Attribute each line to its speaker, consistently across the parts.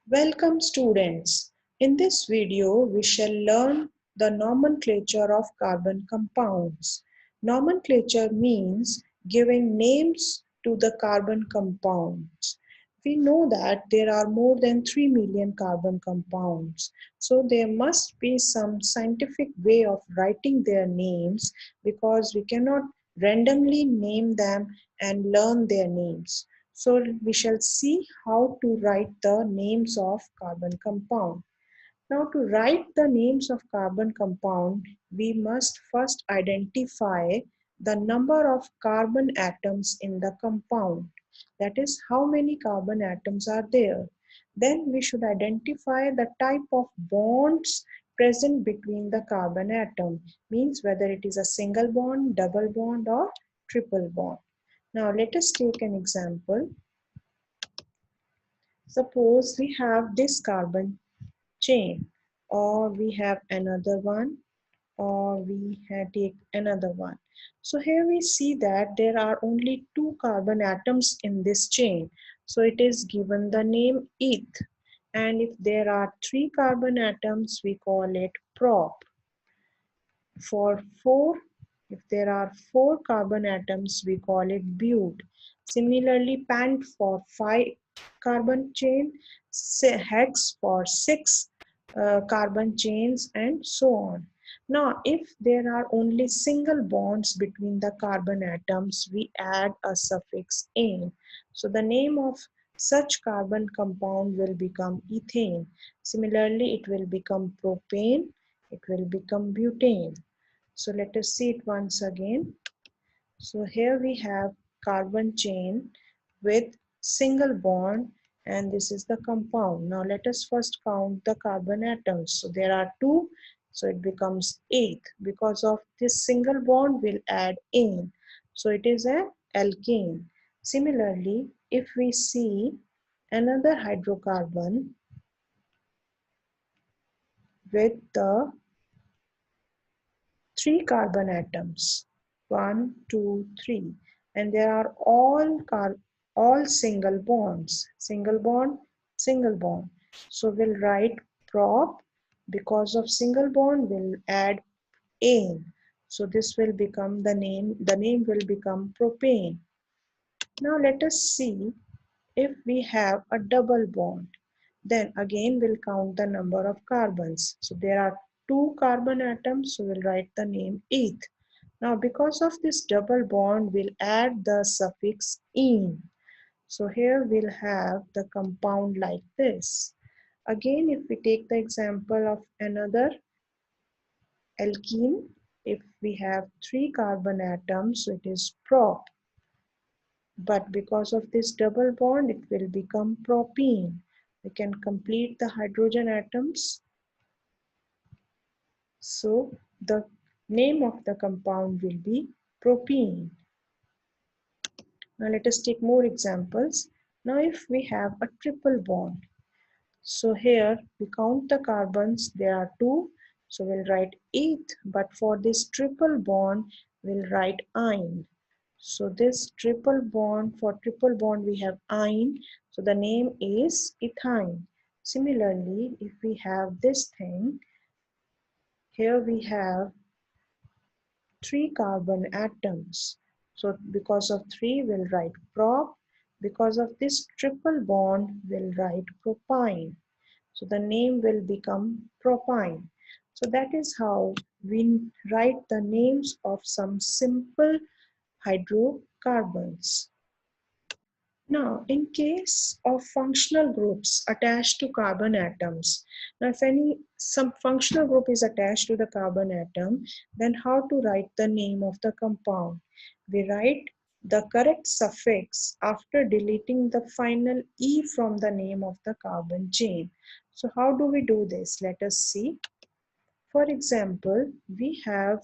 Speaker 1: Welcome students. In this video, we shall learn the nomenclature of carbon compounds. Nomenclature means giving names to the carbon compounds. We know that there are more than 3 million carbon compounds. So there must be some scientific way of writing their names because we cannot randomly name them and learn their names. So we shall see how to write the names of carbon compound. Now to write the names of carbon compound, we must first identify the number of carbon atoms in the compound. That is, how many carbon atoms are there. Then we should identify the type of bonds present between the carbon atom. Means whether it is a single bond, double bond or triple bond. Now let us take an example. Suppose we have this carbon chain, or we have another one, or we take another one. So here we see that there are only 2 carbon atoms in this chain. So it is given the name eth. And if there are 3 carbon atoms, we call it prop. For 4, if there are 4 carbon atoms, we call it bute. Similarly, pant for 5 carbon chain, hex for 6 carbon chains, and so on. Now, if there are only single bonds between the carbon atoms, we add a suffix "ane." So the name of such carbon compound will become ethane. Similarly, it will become propane, it will become butane. So let us see it once again. So here we have carbon chain with single bond, and this is the compound. Now let us first count the carbon atoms. So there are 2, so it becomes 8. Because of this single bond, we'll add ane. So it is an alkane. Similarly, if we see another hydrocarbon with the 3 carbon atoms, 1, 2, 3, and they are all single bonds, single bond, single bond. So we'll write prop. Because of single bond, we'll add ane. So this will become the name will become propane. Now let us see if we have a double bond. Then again we'll count the number of carbons. So there are 2 carbon atoms, so we'll write the name eth. Now because of this double bond, we'll add the suffix "ene." So here we'll have the compound like this. Again, if we take the example of another alkene, if we have 3 carbon atoms, so it is prop. But because of this double bond, it will become propene. We can complete the hydrogen atoms. So the name of the compound will be propene. Now let us take more examples. Now if we have a triple bond, so here we count the carbons, there are 2, so we'll write eth, but for this triple bond, we'll write ine. So this triple bond, for triple bond we have ine, so the name is ethyne. Similarly, if we have this thing, here we have 3 carbon atoms. So because of 3, we'll write prop. Because of this triple bond, we'll write propyne. So the name will become propyne. So that is how we write the names of some simple hydrocarbons. Now, in case of functional groups attached to carbon atoms, now if some functional group is attached to the carbon atom, then how to write the name of the compound? We write the correct suffix after deleting the final E from the name of the carbon chain. So how do we do this? Let us see. For example, we have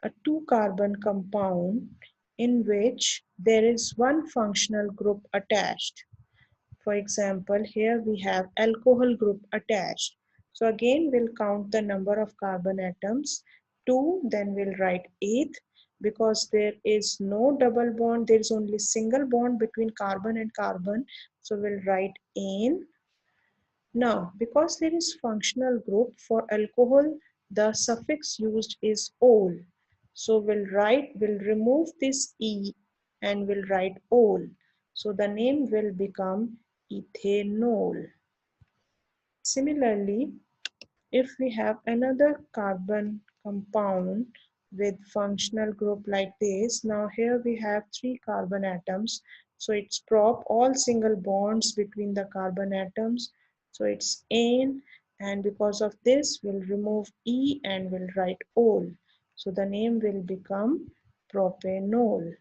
Speaker 1: a 2 carbon compound in which there is one functional group attached. For example, here we have alcohol group attached. So again we'll count the number of carbon atoms, 2, then we'll write eth. because there is no double bond, there is only single bond between carbon and carbon. So we'll write ane. Now, because there is functional group for alcohol, the suffix used is ol. So we'll remove this e and we'll write ol. So the name will become ethanol. Similarly, if we have another carbon compound with functional group like this, now here we have 3 carbon atoms. So it's prop, all single bonds between the carbon atoms. So it's ane, and because of this, we'll remove E and we'll write ol. So the name will become propanol.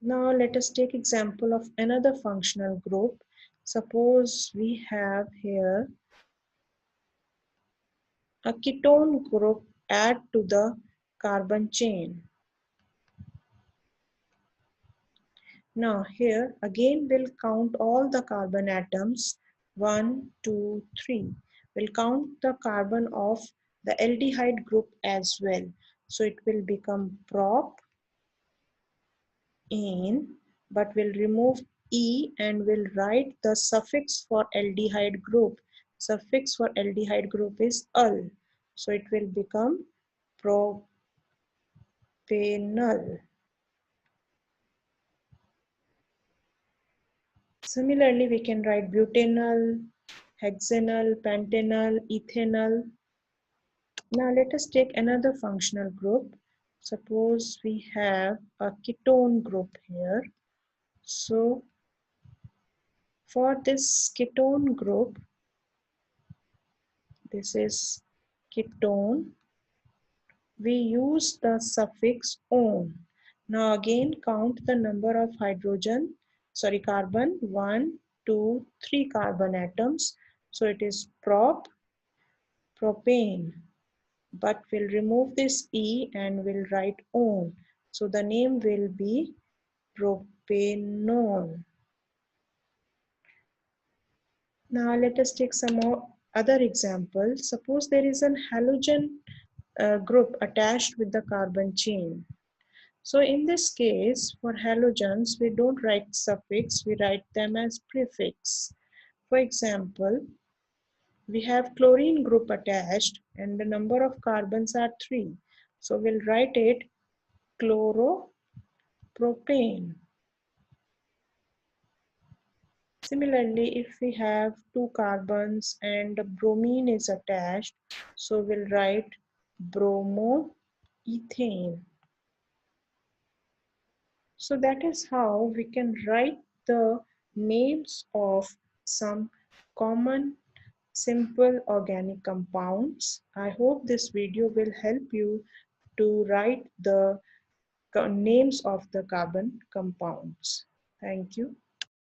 Speaker 1: Now let us take example of another functional group. Suppose we have here a ketone group add to the carbon chain. Now here again we'll count all the carbon atoms 1, 2, 3. We'll count the carbon of the aldehyde group as well. So it will become prop ane, but we'll remove E and we'll write the suffix for aldehyde group. Suffix for aldehyde group is ul. So it will become propanol. Similarly, we can write butanol, hexanol, pentanol, ethanol. Now let us take another functional group. Suppose we have a ketone group here. So for this ketone group, this is ketone, we use the suffix on. Now again count the number of carbon, 1, 2, 3 carbon atoms. So it is propane, but we'll remove this E and we'll write on. So the name will be propanol. Now let us take some more other examples. Suppose there is an halogen group attached with the carbon chain. So in this case, for halogens, we don't write suffix, we write them as prefix. For example, we have chlorine group attached and the number of carbons are 3. So we'll write it chloropropane. Similarly, if we have 2 carbons and bromine is attached, so we'll write bromoethane. So that is how we can write the names of some common simple organic compounds. I hope this video will help you to write the names of the carbon compounds. Thank you.